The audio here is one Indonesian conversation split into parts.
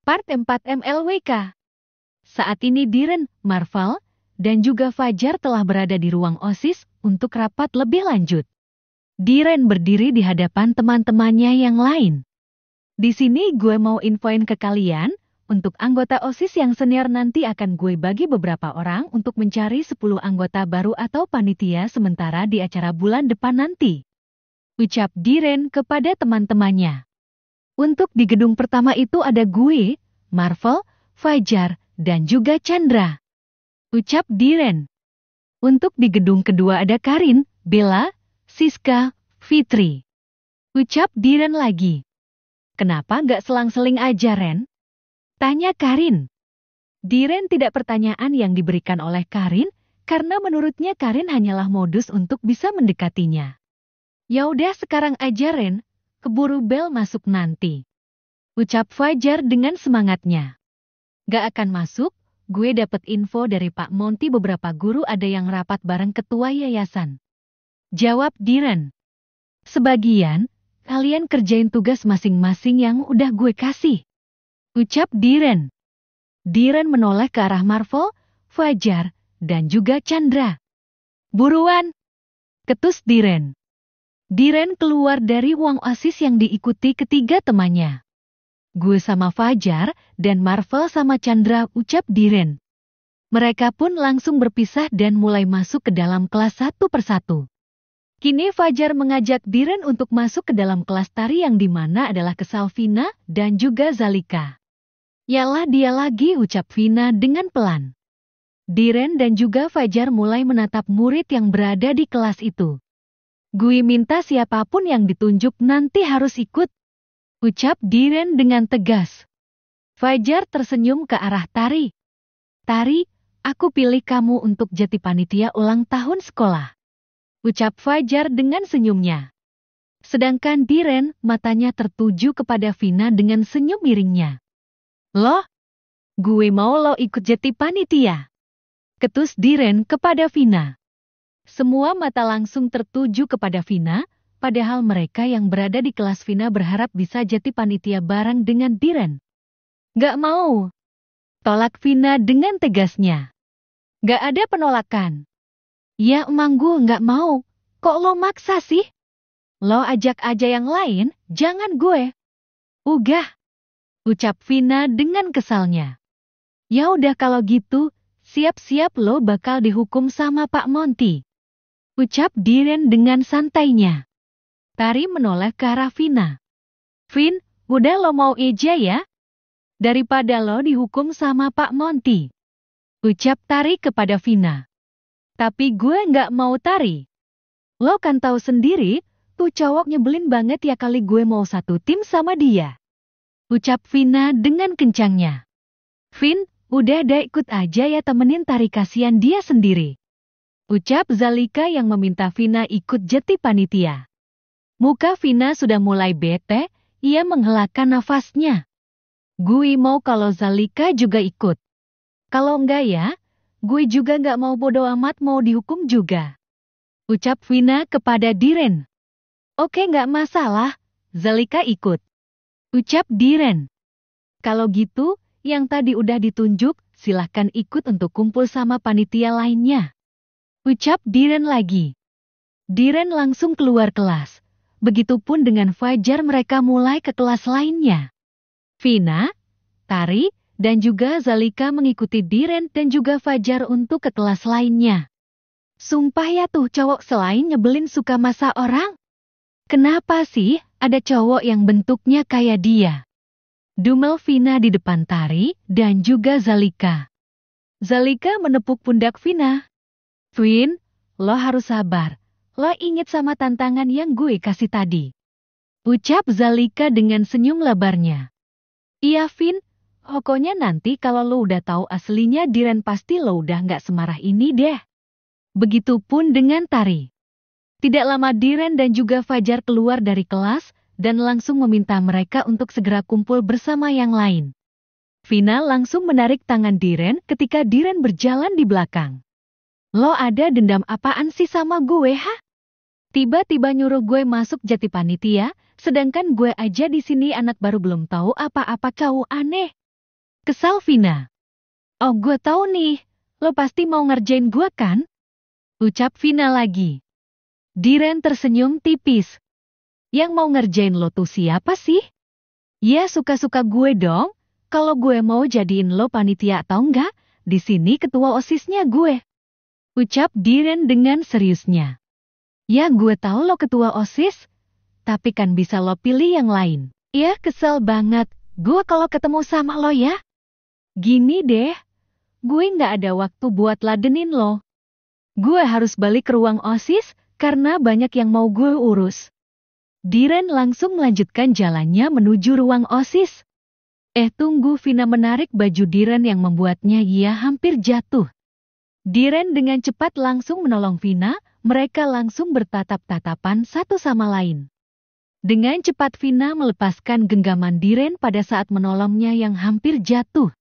Part 4 MLWK. Saat ini Diren, Marvel, dan juga Fajar telah berada di ruang OSIS untuk rapat lebih lanjut. Diren berdiri di hadapan teman-temannya yang lain. Di sini gue mau infoin ke kalian, untuk anggota OSIS yang senior nanti akan gue bagi beberapa orang untuk mencari 10 anggota baru atau panitia sementara di acara bulan depan nanti. Ucap Diren kepada teman-temannya. Untuk di gedung pertama itu ada gue, Marvel, Fajar, dan juga Chandra. Ucap Diren. Untuk di gedung kedua ada Karin, Bella, Siska, Fitri. Ucap Diren lagi. Kenapa nggak selang-seling aja, Ren? Tanya Karin. Diren tidak pertanyaan yang diberikan oleh Karin, karena menurutnya Karin hanyalah modus untuk bisa mendekatinya. Ya udah sekarang aja, Ren. Keburu bel masuk nanti. Ucap Fajar dengan semangatnya. Gak akan masuk, gue dapet info dari Pak Monty beberapa guru ada yang rapat bareng ketua yayasan. Jawab Diren. Sebagian, kalian kerjain tugas masing-masing yang udah gue kasih. Ucap Diren. Diren menoleh ke arah Marvel, Fajar, dan juga Chandra. Buruan! Ketus Diren. Diren keluar dari ruang OSIS yang diikuti ketiga temannya. Gue sama Fajar dan Marvel sama Chandra, ucap Diren. Mereka pun langsung berpisah dan mulai masuk ke dalam kelas satu persatu. Kini Fajar mengajak Diren untuk masuk ke dalam kelas tari yang dimana adalah kesal Vina dan juga Zalika. Yalah dia lagi, ucap Vina dengan pelan. Diren dan juga Fajar mulai menatap murid yang berada di kelas itu. Gue minta siapapun yang ditunjuk nanti harus ikut. Ucap Diren dengan tegas. Fajar tersenyum ke arah Tari. Tari, aku pilih kamu untuk jadi panitia ulang tahun sekolah. Ucap Fajar dengan senyumnya. Sedangkan Diren matanya tertuju kepada Vina dengan senyum miringnya. Loh? Gue mau lo ikut jadi panitia. Ketus Diren kepada Vina. Semua mata langsung tertuju kepada Vina, padahal mereka yang berada di kelas Vina berharap bisa jadi panitia bareng dengan Diren. Gak mau. Tolak Vina dengan tegasnya. Gak ada penolakan. Ya emang gue gak mau, kok lo maksa sih? Lo ajak aja yang lain, jangan gue. Ugah. Ucap Vina dengan kesalnya. Ya udah kalau gitu, siap-siap lo bakal dihukum sama Pak Monty. Ucap Diren dengan santainya. Tari menoleh ke arah Vina. Vin, udah lo mau aja ya? Daripada lo dihukum sama Pak Monty. Ucap Tari kepada Vina. Tapi gue nggak mau Tari. Lo kan tahu sendiri, tuh cowok nyebelin banget ya kali gue mau satu tim sama dia. Ucap Vina dengan kencangnya. Vin, udah deh ikut aja ya temenin Tari kasihan dia sendiri. Ucap Zalika yang meminta Vina ikut jadi panitia. Muka Vina sudah mulai bete, ia menghelakan nafasnya. Gue mau kalau Zalika juga ikut. Kalau enggak ya, gue juga enggak mau bodo amat mau dihukum juga. Ucap Vina kepada Diren. Oke enggak masalah, Zalika ikut. Ucap Diren. Kalau gitu, yang tadi udah ditunjuk, silahkan ikut untuk kumpul sama panitia lainnya. Ucap Diren lagi. Diren langsung keluar kelas. Begitupun dengan Fajar mereka mulai ke kelas lainnya. Vina, Tari, dan juga Zalika mengikuti Diren dan juga Fajar untuk ke kelas lainnya. Sumpah ya tuh cowok selain nyebelin suka masa orang. Kenapa sih ada cowok yang bentuknya kayak dia? Dumel Vina di depan Tari dan juga Zalika. Zalika menepuk pundak Vina. Vin, lo harus sabar. Lo inget sama tantangan yang gue kasih tadi. Ucap Zalika dengan senyum lebarnya. Iya Vin, pokoknya nanti kalau lo udah tahu aslinya Diren pasti lo udah nggak semarah ini deh. Begitupun dengan Tari. Tidak lama Diren dan juga Fajar keluar dari kelas dan langsung meminta mereka untuk segera kumpul bersama yang lain. Vina langsung menarik tangan Diren ketika Diren berjalan di belakang. Lo ada dendam apaan sih sama gue, ha? Tiba-tiba nyuruh gue masuk jadi panitia, sedangkan gue aja di sini anak baru belum tahu apa-apa cowok aneh. Kesal Vina. Oh gue tahu nih, lo pasti mau ngerjain gue kan? Ucap Vina lagi. Diren tersenyum tipis. Yang mau ngerjain lo tuh siapa sih? Ya suka-suka gue dong, kalau gue mau jadiin lo panitia atau enggak, di sini ketua OSISnya gue. Ucap Diren dengan seriusnya. Ya gue tahu lo ketua OSIS, tapi kan bisa lo pilih yang lain. Ya kesel banget, gue kalau ketemu sama lo ya. Gini deh, gue nggak ada waktu buat ladenin lo. Gue harus balik ke ruang OSIS, karena banyak yang mau gue urus. Diren langsung melanjutkan jalannya menuju ruang OSIS. Tunggu, Vina menarik baju Diren yang membuatnya ia hampir jatuh. Diren dengan cepat langsung menolong Vina, mereka langsung bertatap-tatapan satu sama lain. Dengan cepat Vina melepaskan genggaman Diren pada saat menolongnya yang hampir jatuh.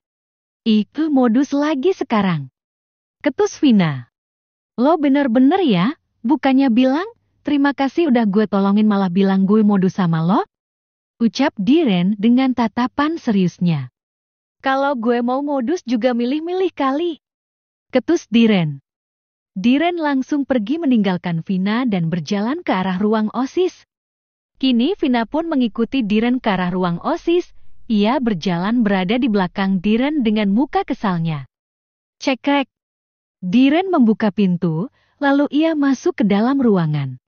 Itu modus lagi sekarang. Ketus Vina. Lo bener-bener ya, bukannya bilang, terima kasih udah gue tolongin malah bilang gue modus sama lo? Ucap Diren dengan tatapan seriusnya. Kalau gue mau modus juga milih-milih kali. Ketus Diren. Diren langsung pergi meninggalkan Vina dan berjalan ke arah ruang OSIS. Kini Vina pun mengikuti Diren ke arah ruang OSIS. Ia berjalan berada di belakang Diren dengan muka kesalnya. Cekrek. Diren membuka pintu, lalu ia masuk ke dalam ruangan.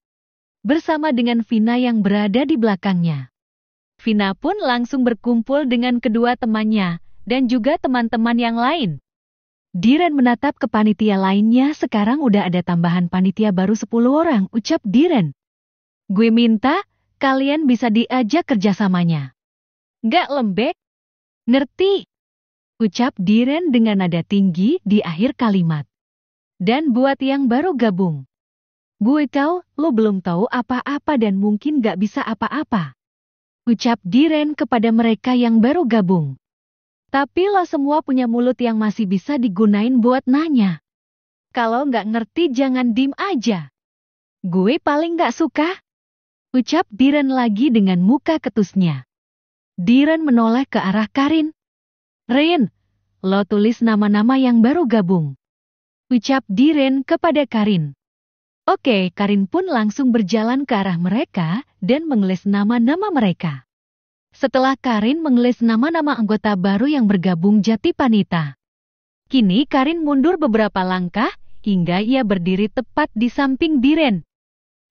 Bersama dengan Vina yang berada di belakangnya. Vina pun langsung berkumpul dengan kedua temannya, dan juga teman-teman yang lain. Diren menatap ke panitia lainnya, sekarang udah ada tambahan panitia baru 10 orang, ucap Diren. Gue minta, kalian bisa diajak kerjasamanya. Gak lembek? Ngerti? Ucap Diren dengan nada tinggi di akhir kalimat. Dan buat yang baru gabung. Gue tahu, lo belum tahu apa-apa dan mungkin gak bisa apa-apa. Ucap Diren kepada mereka yang baru gabung. Tapi lo semua punya mulut yang masih bisa digunain buat nanya. Kalau gak ngerti jangan diem aja. Gue paling gak suka. Ucap Diren lagi dengan muka ketusnya. Diren menoleh ke arah Karin. Rin, lo tulis nama-nama yang baru gabung. Ucap Diren kepada Karin. Oke, Karin pun langsung berjalan ke arah mereka dan mengelis nama-nama mereka. Setelah Karin mengelis nama-nama anggota baru yang bergabung Jati Panita. Kini Karin mundur beberapa langkah hingga ia berdiri tepat di samping Diren.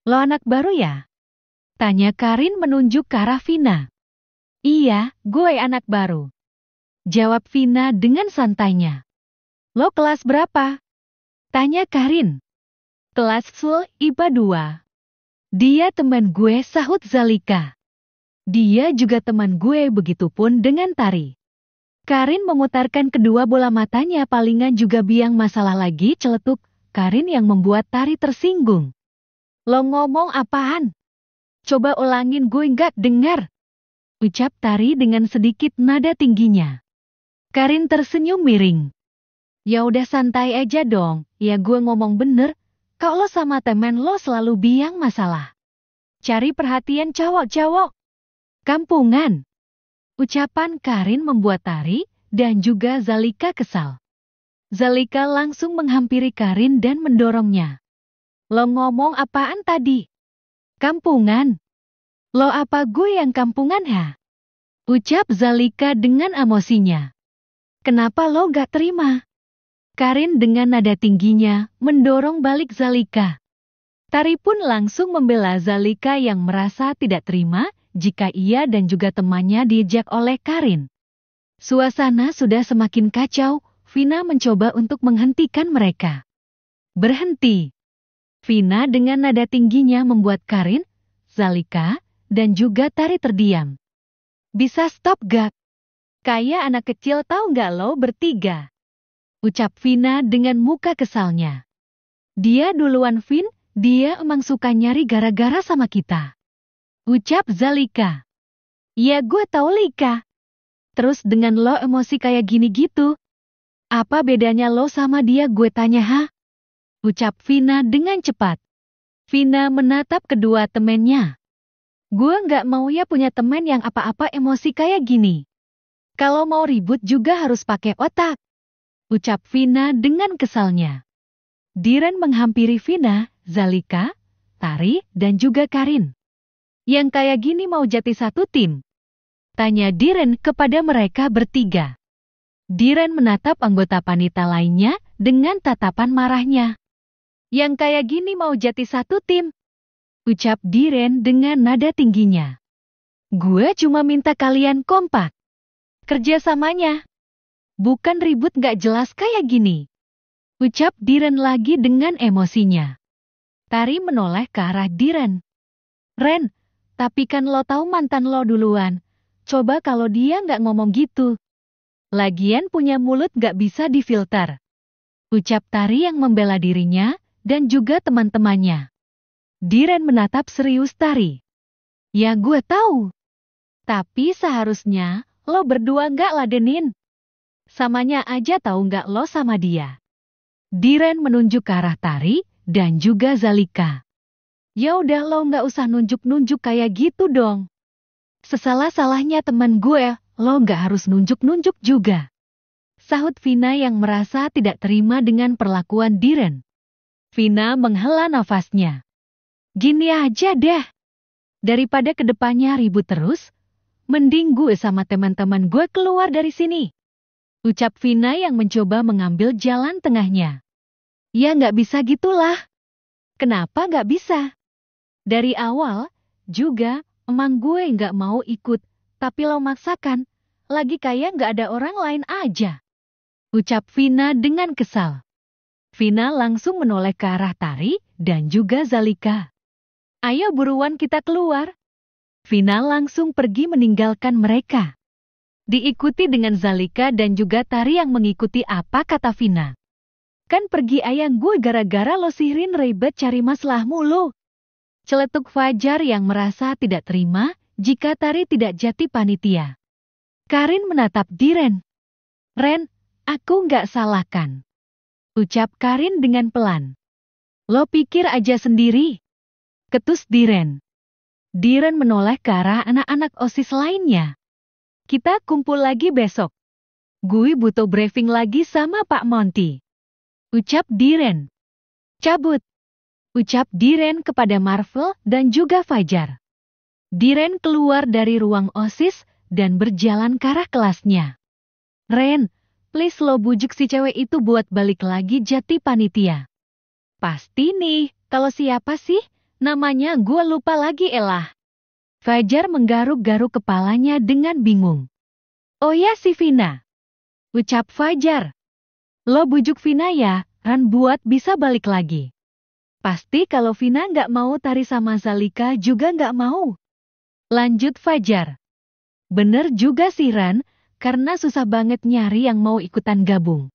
Lo anak baru ya? Tanya Karin menunjuk ke arah Vina. Iya, gue anak baru. Jawab Vina dengan santainya. Lo kelas berapa? Tanya Karin. Kelas Sul IPA 2. Dia teman gue, sahut Zalika. Dia juga teman gue, begitupun dengan Tari. Karin memutarkan kedua bola matanya, palingan juga biang masalah lagi, celetuk Karin yang membuat Tari tersinggung. Lo ngomong apaan? Coba ulangin, gue nggak dengar. Ucap Tari dengan sedikit nada tingginya. Karin tersenyum miring. Ya udah santai aja dong, ya gue ngomong bener, kalau lo sama temen lo selalu biang masalah. Cari perhatian cowok-cowok. Kampungan. Ucapan Karin membuat Tari dan juga Zalika kesal. Zalika langsung menghampiri Karin dan mendorongnya. Lo ngomong apaan tadi? Kampungan. Lo apa gue yang kampungan ha? Ucap Zalika dengan emosinya. Kenapa lo gak terima? Karin dengan nada tingginya mendorong balik Zalika. Tari pun langsung membela Zalika yang merasa tidak terima jika ia dan juga temannya diejek oleh Karin. Suasana sudah semakin kacau, Vina mencoba untuk menghentikan mereka. Berhenti. Vina dengan nada tingginya membuat Karin, Zalika, dan juga Tari terdiam. Bisa stop gak? Kayak anak kecil tahu gak lo bertiga? Ucap Vina dengan muka kesalnya. Dia duluan Vin, dia emang suka nyari gara-gara sama kita. Ucap Zalika. Ya gue tahu Lika. Terus dengan lo emosi kayak gini gitu. Apa bedanya lo sama dia gue tanya ha? Ucap Vina dengan cepat. Vina menatap kedua temennya. Gue nggak mau ya punya temen yang apa-apa emosi kayak gini. Kalau mau ribut juga harus pakai otak, ucap Vina dengan kesalnya. Diren menghampiri Vina, Zalika, Tari, dan juga Karin. Yang kayak gini mau jadi satu tim? Tanya Diren kepada mereka bertiga. Diren menatap anggota panitia lainnya dengan tatapan marahnya. Yang kayak gini mau jadi satu tim? Ucap Diren dengan nada tingginya. Gue cuma minta kalian kompak. Kerjasamanya. Bukan ribut gak jelas kayak gini. Ucap Diren lagi dengan emosinya. Tari menoleh ke arah Diren. Ren, tapi kan lo tahu mantan lo duluan. Coba kalau dia gak ngomong gitu. Lagian punya mulut gak bisa difilter. Ucap Tari yang membela dirinya dan juga teman-temannya. Diren menatap serius Tari. Ya gue tahu. Tapi seharusnya lo berdua gak ladenin. Samanya aja tahu gak lo sama dia. Diren menunjuk ke arah Tari dan juga Zalika. Ya udah lo gak usah nunjuk-nunjuk kayak gitu dong. Sesalah-salahnya teman gue, lo gak harus nunjuk-nunjuk juga. Sahut Vina yang merasa tidak terima dengan perlakuan Diren. Vina menghela nafasnya. Gini aja deh. Daripada kedepannya ribut terus, mending gue sama teman-teman gue keluar dari sini. Ucap Vina yang mencoba mengambil jalan tengahnya. Ya nggak bisa gitulah. Kenapa nggak bisa? Dari awal, juga, emang gue nggak mau ikut, tapi lo maksakan, lagi kayak nggak ada orang lain aja. Ucap Vina dengan kesal. Vina langsung menoleh ke arah Tari dan juga Zalika. Ayo buruan kita keluar. Vina langsung pergi meninggalkan mereka. Diikuti dengan Zalika dan juga Tari yang mengikuti apa kata Vina. Kan pergi ayang gue gara-gara lo sihirin ribet cari masalah mulu. Celetuk Fajar yang merasa tidak terima jika Tari tidak jadi panitia. Karin menatap Diren. Ren, aku nggak salah kan? Ucap Karin dengan pelan. Lo pikir aja sendiri. Ketus Diren. Diren menoleh ke arah anak-anak OSIS lainnya. Kita kumpul lagi besok. Gue butuh briefing lagi sama Pak Monty. Ucap Diren. Cabut. Ucap Diren kepada Marvel dan juga Fajar. Diren keluar dari ruang OSIS dan berjalan ke arah kelasnya. Ren, please lo bujuk si cewek itu buat balik lagi jadi panitia. Pasti nih, kalau siapa sih? Namanya gue lupa lagi elah. Fajar menggaruk-garuk kepalanya dengan bingung. Oh ya si Vina. Ucap Fajar. Lo bujuk Vina ya, Ran buat bisa balik lagi. Pasti kalau Vina nggak mau Tari sama Zalika juga nggak mau. Lanjut Fajar. Bener juga sih Ran, karena susah banget nyari yang mau ikutan gabung.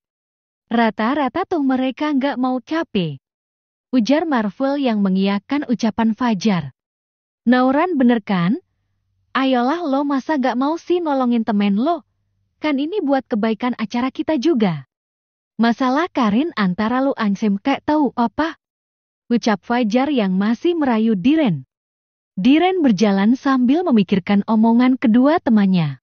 Rata-rata tuh mereka nggak mau capek. Ujar Marvel yang mengiyakan ucapan Fajar. Nauran bener kan? Ayolah lo masa gak mau sih nolongin temen lo? Kan ini buat kebaikan acara kita juga. Masalah Karin antara lo ansem kayak tahu apa? Ucap Fajar yang masih merayu Diren. Diren berjalan sambil memikirkan omongan kedua temannya.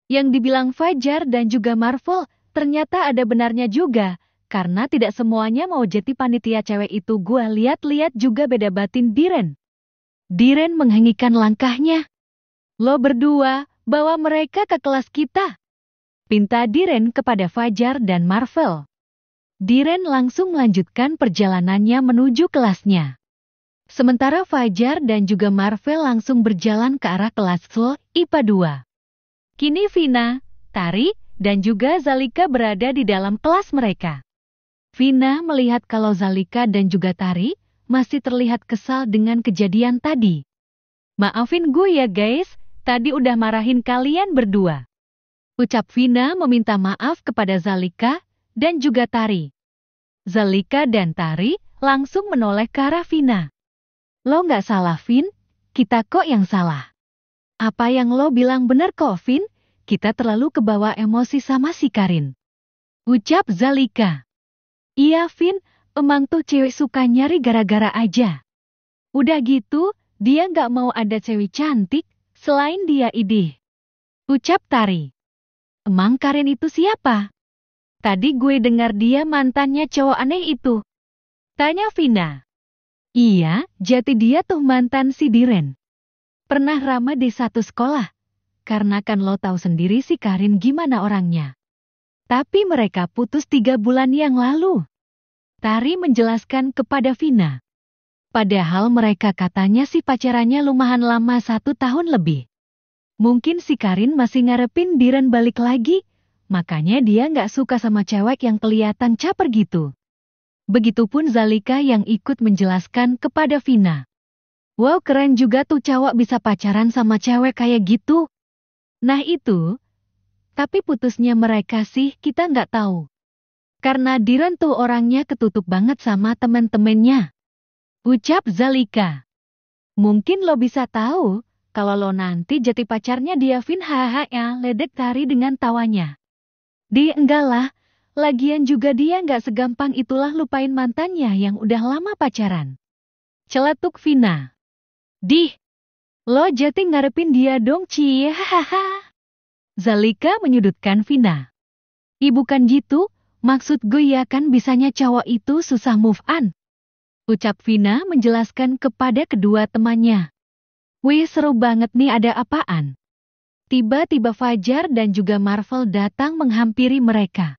Yang dibilang Fajar dan juga Marvel ternyata ada benarnya juga. Karena tidak semuanya mau jadi panitia cewek itu gue lihat-lihat juga beda batin Diren. Diren menghengikkan langkahnya. Lo berdua, bawa mereka ke kelas kita. Pinta Diren kepada Fajar dan Marvel. Diren langsung melanjutkan perjalanannya menuju kelasnya. Sementara Fajar dan juga Marvel langsung berjalan ke arah kelas SL IPA 2. Kini Vina, Tari, dan juga Zalika berada di dalam kelas mereka. Vina melihat kalau Zalika dan juga Tari masih terlihat kesal dengan kejadian tadi. Maafin gue ya guys, tadi udah marahin kalian berdua. Ucap Vina meminta maaf kepada Zalika dan juga Tari. Zalika dan Tari langsung menoleh ke arah Vina. Lo nggak salah Vin, kita kok yang salah. Apa yang lo bilang benar kok Vin, kita terlalu kebawa emosi sama si Karin. Ucap Zalika. Iya Vin, emang tuh cewek suka nyari gara-gara aja. Udah gitu, dia nggak mau ada cewek cantik, selain dia idih. Ucap Tari. Emang Karin itu siapa? Tadi gue dengar dia mantannya cowok aneh itu. Tanya Vina. Iya, jadi dia tuh mantan si Diren. Pernah rame di satu sekolah. Karena kan lo tahu sendiri si Karin gimana orangnya. Tapi mereka putus 3 bulan yang lalu. Tari menjelaskan kepada Vina. Padahal mereka katanya si pacarannya lumayan lama 1 tahun lebih. Mungkin si Karin masih ngarepin Diren balik lagi. Makanya dia nggak suka sama cewek yang kelihatan caper gitu. Begitupun Zalika yang ikut menjelaskan kepada Vina. Wow, keren juga tuh cowok bisa pacaran sama cewek kayak gitu. Nah itu. Tapi putusnya mereka sih kita nggak tahu. Karena Diren tuh orangnya ketutup banget sama temen-temennya. Ucap Zalika. Mungkin lo bisa tahu, kalau lo nanti jadi pacarnya dia Vin. Hahaha ya, ledek Tari dengan tawanya. Enggak lah, lagian juga dia nggak segampang itulah lupain mantannya yang udah lama pacaran. Celetuk Vina. Lo jadi ngarepin dia dong cie hahaha. Zalika menyudutkan Vina. Bukan gitu. Maksud gue ya kan bisanya cowok itu susah move on. Ucap Vina menjelaskan kepada kedua temannya. Wih seru banget nih, ada apaan? Tiba-tiba Fajar dan juga Marvel datang menghampiri mereka.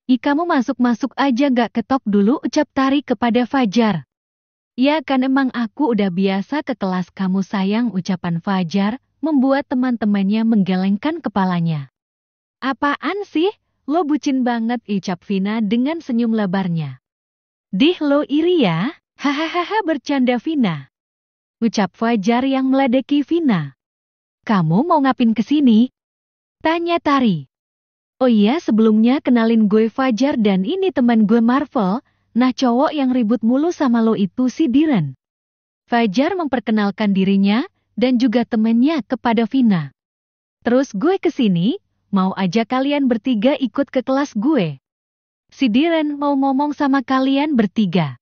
Kamu masuk-masuk aja gak ketok dulu, ucap Tari kepada Fajar. Ya kan emang aku udah biasa ke kelas kamu sayang, ucapan Fajar membuat teman-temannya menggelengkan kepalanya. Apaan sih? Lo bucin banget, ucap Vina dengan senyum lebarnya. Lo iri ya? Hahaha bercanda Vina. Ucap Fajar yang meledeki Vina. Kamu mau ngapain kesini? Tanya Tari. Oh iya, sebelumnya kenalin gue Fajar dan ini teman gue Marvel. Nah cowok yang ribut mulu sama lo itu si Diren. Fajar memperkenalkan dirinya dan juga temennya kepada Vina. Terus gue kesini. Mau aja kalian bertiga ikut ke kelas gue. Si Diren mau ngomong sama kalian bertiga.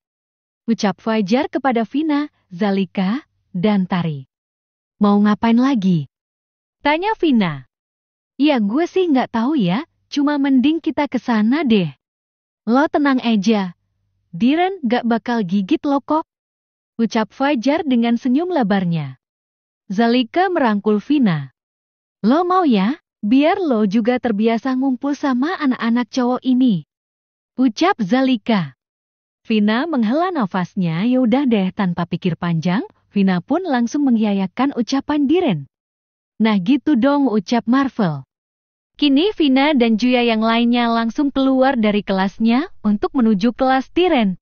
Ucap Fajar kepada Vina, Zalika, dan Tari. Mau ngapain lagi? Tanya Vina. Ya gue sih nggak tahu ya, cuma mending kita ke sana deh. Lo tenang aja. Diren gak bakal gigit lo kok. Ucap Fajar dengan senyum lebarnya. Zalika merangkul Vina. Lo mau ya? Biar lo juga terbiasa ngumpul sama anak-anak cowok ini. Ucap Zalika. Vina menghela nafasnya, yaudah deh tanpa pikir panjang, Vina pun langsung mengiyakan ucapan Diren. Nah gitu dong, ucap Marvel. Kini Vina dan Juya yang lainnya langsung keluar dari kelasnya untuk menuju kelas Diren.